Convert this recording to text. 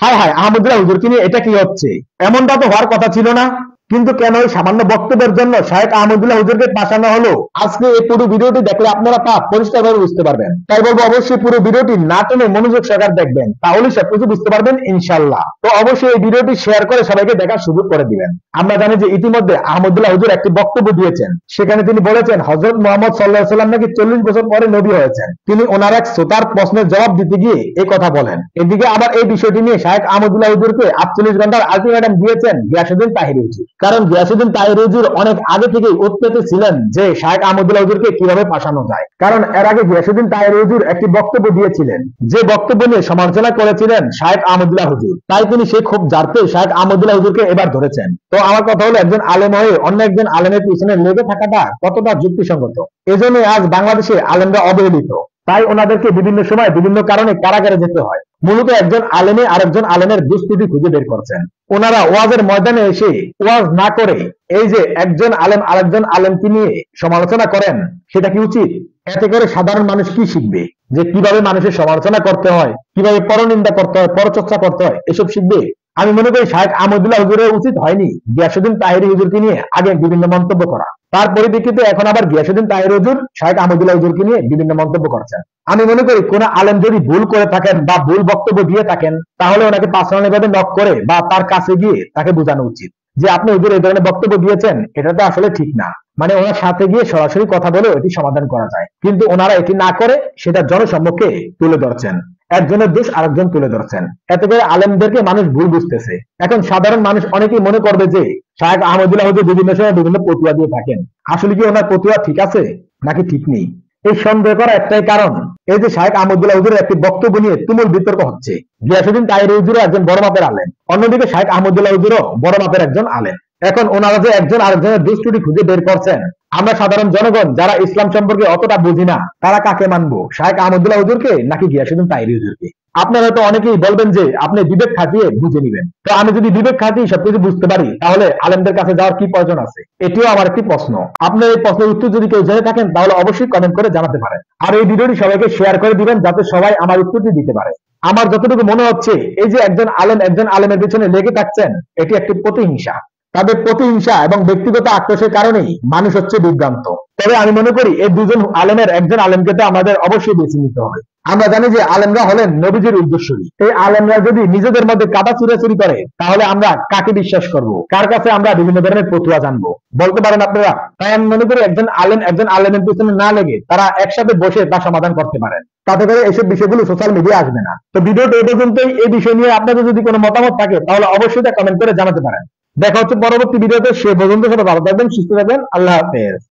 হায় হায়, আহমদুল্লাহ হুজুরকে নিয়ে এটা কি হচ্ছে? এমনটা তো হওয়ার কথা ছিল না। কিন্তু কেন এই সামান্য বক্তব্যের জন্য শাহেখ আহমদুল্লাহ হুজুরকে ফাঁসানো হলো? আজকে এই পুরো ভিডিওটি দেখলে আপনারা তা পরিষ্কারভাবে বুঝতে পারবেন। তাই বলবো অবশ্যই পুরো ভিডিওটি না টেনে মনোযোগ সহকারে দেখবেন, তাহলে সবকিছু বুঝতে পারবেন ইনশাল্লাহ। তো অবশ্যই এই ভিডিওটি শেয়ার করে সবাইকে দেখার সুযোগ করে দিবেন। আমরা জানি যে ইতিমধ্যে আহমদুল্লাহ হুজুর একটি বক্তব্য দিয়েছেন, সেখানে তিনি বলেছেন হযরত মুহাম্মদ সাল্লাল্লাহু আলাইহি সাল্লাম নাকি 40 বছর পরে নবী হয়েছেন। তিনি ওনার এক শ্রোতার প্রশ্নের জবাব দিতে গিয়ে এই কথা বলেন। এদিকে আবার এই বিষয়টি নিয়ে শাহেখ আহমদুল্লাহ হুজুরকে 48 ঘন্টার আলটিমেটাম দিয়েছেন গিয়াসউদ্দিন তাহিরি হুজুর। কারণ গিয়াসউদ্দিন তাহিরি হুজুর অনেক আগে থেকেই উৎপেতে ছিলেন যে শাহেখ আহমদুল্লাহ হুজুরকে কিভাবে ফাঁসানো যায়। কারণ এর আগে গিয়াসউদ্দিন তাহিরি হুজুর একটি বক্তব্য দিয়েছিলেন, যে বক্তব্য নিয়ে সমালোচনা করেছিলেন শাহেখ আহমদুল্লাহ হুজুর। তাই তিনি সেই ক্ষোভ ঝাড়তে শাহেখ আহমদুল্লাহ হুজুরকে এবার ধরেছেন। তো আমার কথা হলো, একজন আলেম হয়ে অন্য একজন আলেমের পিছনে লেগে থাকাটা কতটা যুক্তিসঙ্গত? এজন্য আজ বাংলাদেশে আলেমরা অবহেলিত। তাই ওনাদেরকে বিভিন্ন সময় বিভিন্ন কারণে কারাগারে যেতে হয়। মূলত একজন আলেমে আরেকজন আলেমের দুষ্কৃতি খুঁজে বের করছেন। ওনারা ওয়াজের ময়দানে এসে ওয়াজ না করে এই যে একজন আলেম আরেকজন আলেমকে নিয়ে সমালোচনা করেন, সেটা কি উচিত? এতে করে সাধারণ মানুষ কি শিখবে? যে কিভাবে মানুষের সমালোচনা করতে হয়, কিভাবে পরনিন্দা করতে হয়, পরচর্চা করতে হয়, এসব শিখবে? আমি মনে করি শাহেখ আহমদুল্লাহ হুজুরের উচিত হয়নি গিয়াসউদ্দিন তাহিরি হুজুরকে নিয়ে আগে বিভিন্ন মন্তব্য করা। তার পরিপ্রেক্ষিতে এখন আবার গিয়াসউদ্দিন তাহিরি হুজুর শাহেখ আহমদুল্লাহ হুজুরকে নিয়ে বিভিন্ন মন্তব্য করছেন। আমি মনে করি কোন আলেম যদি ভুল করে থাকেন বা ভুল বক্তব্য দিয়ে থাকেন, তাহলে ওনাকে পার্সোনালি ভাবে নক করে বা তার কাছে গিয়ে তাকে বোঝানো উচিত যে আপনি হুজুর এই ধরনের বক্তব্য দিয়েছেন, এটা তো আসলে ঠিক না। মানে ওনার সাথে গিয়ে সরাসরি কথা বলে এটি সমাধান করা যায়, কিন্তু ওনারা এটি না করে সেটা জনসম্মুখে তুলে ধরছেন। একজনের দোষ আরেকজন তুলে ধরছেন। এতে করে আলেমদেরকে মানুষ ভুল বুঝতেছে। এখন সাধারণ মানুষ অনেকেই মনে করবে যে শাহেখ আহমদুল্লাহ হুজুর বিভিন্ন সময় বিভিন্ন ফতুয়া দিয়ে থাকেন। আসলে কি ওনার ফতুয়া ঠিক আছে নাকি ঠিক নেই, এই সন্দেহ করা একটাই কারণ, এই যে শাহেখ আহমদুল্লাহ হুজুরের একটি বক্তব্য নিয়ে তুমুল বিতর্ক হচ্ছে। গিয়াসউদ্দিন তাহিরি হুজুরও একজন বড় মাপের আলেম, অন্যদিকে শাহেখ আহমদুল্লাহ হুজুরও বড় মাপের একজন আলেম। এখন ওনারা যে একজন আরেকজনের দুষ ত্রুটি খুঁজে বের করছেন, আমরা সাধারণ জনগণ যারা ইসলাম সম্পর্কে অতটা বুঝি না, তারা কাকে মানবো, শাহেখ আহমদুল্লাহ হুজুরকে নাকি গিয়াসউদ্দিন তাহিরি হুজুরকে? আপনারা তো অনেকেই বলবেন যে আপনি বিবেক খাটিয়ে বুঝে নিবেন। তো আমি যদি বিবেক খাটিয়ে সবকিছু বুঝতে পারি, তাহলে আলেমদের কাছে যাওয়ার কি প্রয়োজন আছে? এটিও আমার একটি প্রশ্ন। আপনার এই প্রশ্নের উত্তর যদি কেউ জেনে থাকেন, তাহলে অবশ্যই কমেন্ট করে জানাতে পারেন। আর এই ভিডিওটি সবাইকে শেয়ার করে দিবেন, যাতে সবাই আমার উত্তরটি দিতে পারে। আমার যতটুকু মনে হচ্ছে, এই যে একজন আলেম একজন আলেমের পিছনে লেগে থাকছেন, এটি একটি প্রতিহিংসা। তাদের প্রতিহিংসা এবং ব্যক্তিগত আক্রোশের কারণেই মানুষ হচ্ছে বিভ্রান্ত। তবে আমি মনে করি এই দুজন আলেমের একজন আলেমকে তো আমাদের অবশ্যই বেছে নিতে হবে। আমরা জানি যে আলেমরা হলেন নবীজির উদ্দেশ্যরী। এই আলেমরা যদি নিজেদের মধ্যে কাদা চুরাচুরি করে, তাহলে আমরা কাকে বিশ্বাস করব? কার কাছে আমরা বিভিন্ন ধরনের ফতুয়া জানবো? বলতে পারেন আপনারা? তাই আমি মনে করি একজন আলেম একজন আলেমের পিছনে না লেগে তারা একসাথে বসে তা সমাধান করতে পারেন। তাতে করে এইসব বিষয়গুলো সোশ্যাল মিডিয়া আসবে না। তো ভিডিওটা এই পর্যন্তই। এই বিষয় নিয়ে আপনাদের যদি কোনো মতামত থাকে, তাহলে অবশ্যই তা কমেন্ট করে জানাতে পারেন। দেখা হচ্ছে পরবর্তী ভিডিওতে। সে পর্যন্ত সবাই ভালো থাকবেন, সুস্থ থাকবেন। আল্লাহ হাফেজ।